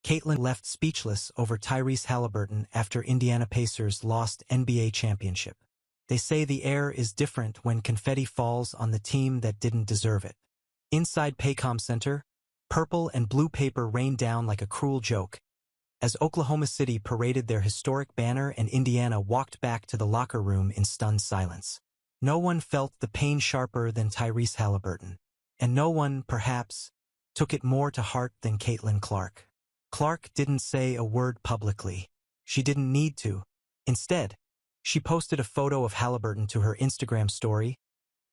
Caitlin left speechless over Tyrese Haliburton after Indiana Pacers lost NBA championship. They say the air is different when confetti falls on the team that didn't deserve it. Inside Paycom Center, purple and blue paper rained down like a cruel joke, as Oklahoma City paraded their historic banner and Indiana walked back to the locker room in stunned silence. No one felt the pain sharper than Tyrese Haliburton, and no one, perhaps, took it more to heart than Caitlin Clark. Clark didn't say a word publicly. She didn't need to. Instead, she posted a photo of Haliburton to her Instagram story,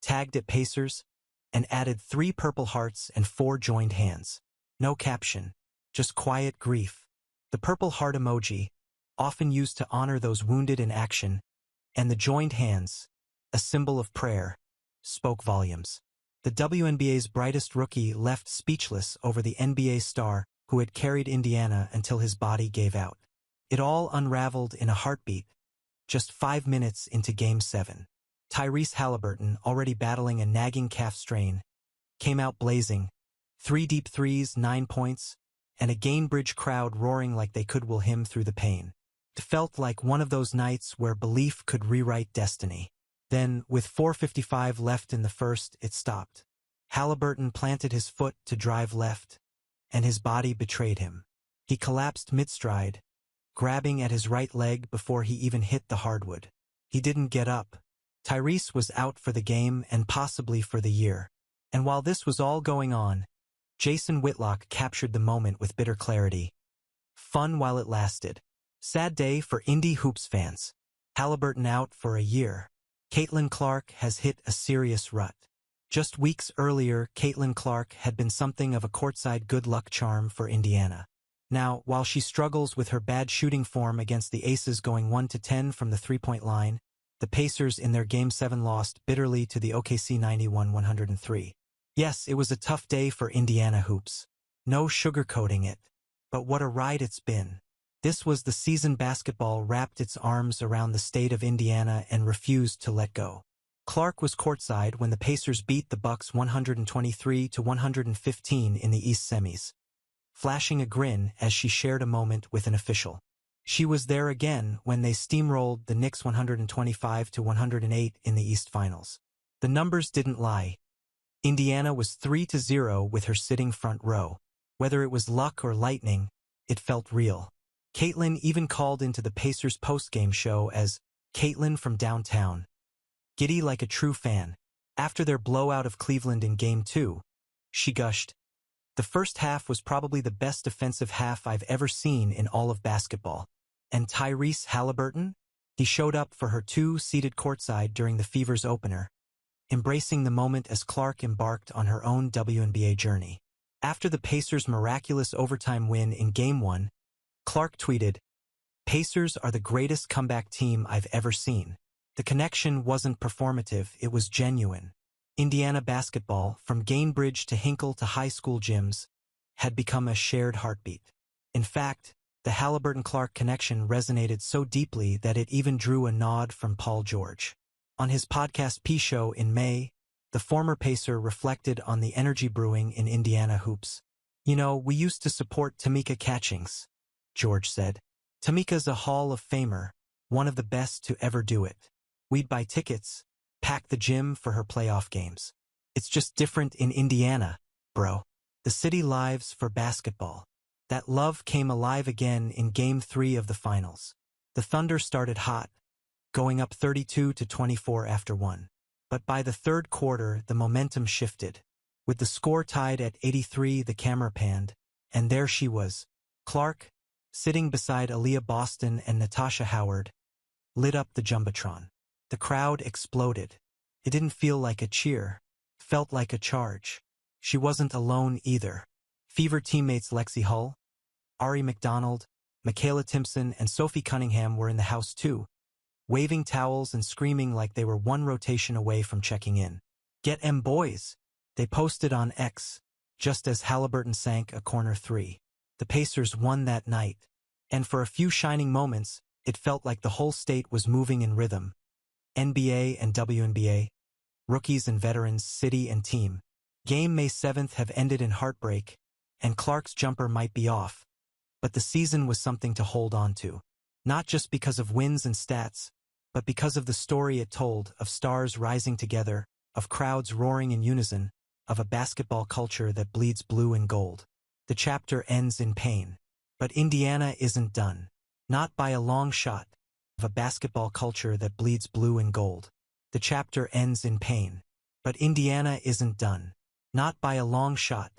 tagged it Pacers, and added 3 purple hearts and 4 joined hands. No caption, just quiet grief. The purple heart emoji, often used to honor those wounded in action, and the joined hands, a symbol of prayer, spoke volumes. The WNBA's brightest rookie left speechless over the NBA star who had carried Indiana until his body gave out. It all unraveled in a heartbeat, just 5 minutes into Game 7. Tyrese Haliburton, already battling a nagging calf strain, came out blazing, 3 deep threes, 9 points, and a Gainbridge crowd roaring like they could will him through the pain. It felt like one of those nights where belief could rewrite destiny. Then, with 4:55 left in the first, it stopped. Haliburton planted his foot to drive left, and his body betrayed him. He collapsed mid-stride, grabbing at his right leg before he even hit the hardwood. He didn't get up. Tyrese was out for the game and possibly for the year. And while this was all going on, Jason Whitlock captured the moment with bitter clarity. Fun while it lasted. Sad day for Indy Hoops fans. Haliburton out for a year. Caitlin Clark has hit a serious rut. Just weeks earlier, Caitlin Clark had been something of a courtside good luck charm for Indiana. Now, while she struggles with her bad shooting form against the Aces going 1-10 from the three-point line, the Pacers in their Game 7 lost bitterly to the OKC 91-103. Yes, it was a tough day for Indiana hoops. No sugarcoating it. But what a ride it's been. This was the season basketball wrapped its arms around the state of Indiana and refused to let go. Clark was courtside when the Pacers beat the Bucks 123-115 in the East semis, flashing a grin as she shared a moment with an official. She was there again when they steamrolled the Knicks 125-108 in the East Finals. The numbers didn't lie. Indiana was 3-0 with her sitting front row. Whether it was luck or lightning, it felt real. Caitlin even called into the Pacers post-game show as Caitlin from downtown, giddy like a true fan. After their blowout of Cleveland in Game 2, she gushed, "The first half was probably the best defensive half I've ever seen in all of basketball." And Tyrese Haliburton? He showed up for her too, seated courtside during the Fever's opener, embracing the moment as Clark embarked on her own WNBA journey. After the Pacers' miraculous overtime win in Game 1, Clark tweeted, "Pacers are the greatest comeback team I've ever seen." The connection wasn't performative, it was genuine. Indiana basketball, from Gainbridge to Hinkle to high school gyms, had become a shared heartbeat. In fact, the Haliburton-Clark connection resonated so deeply that it even drew a nod from Paul George. On his podcast P-Show in May, the former Pacer reflected on the energy brewing in Indiana hoops. "You know, we used to support Tamika Catchings," George said. "Tamika's a Hall of Famer, one of the best to ever do it. We'd buy tickets, pack the gym for her playoff games. It's just different in Indiana, bro. The city lives for basketball." That love came alive again in Game 3 of the finals. The Thunder started hot, going up 32-24 after 1. But by the third quarter, the momentum shifted. With the score tied at 83, the camera panned, and there she was, Clark, sitting beside Aaliyah Boston and Natasha Howard, lit up the Jumbotron. The crowd exploded. It didn't feel like a cheer. It felt like a charge. She wasn't alone either. Fever teammates Lexi Hull, Ari McDonald, Michaela Timpson, and Sophie Cunningham were in the house too, waving towels and screaming like they were one rotation away from checking in. "Get 'em boys," they posted on X, just as Haliburton sank a corner 3. The Pacers won that night, and for a few shining moments, it felt like the whole state was moving in rhythm. NBA and WNBA, rookies and veterans, city and team. Game May 7th have ended in heartbreak, and Clark's jumper might be off, but the season was something to hold on to. Not just because of wins and stats, but because of the story it told of stars rising together, of crowds roaring in unison, of a basketball culture that bleeds blue and gold. The chapter ends in pain. But Indiana isn't done. Not by a long shot. Of a basketball culture that bleeds blue and gold. The chapter ends in pain. But Indiana isn't done. Not by a long shot.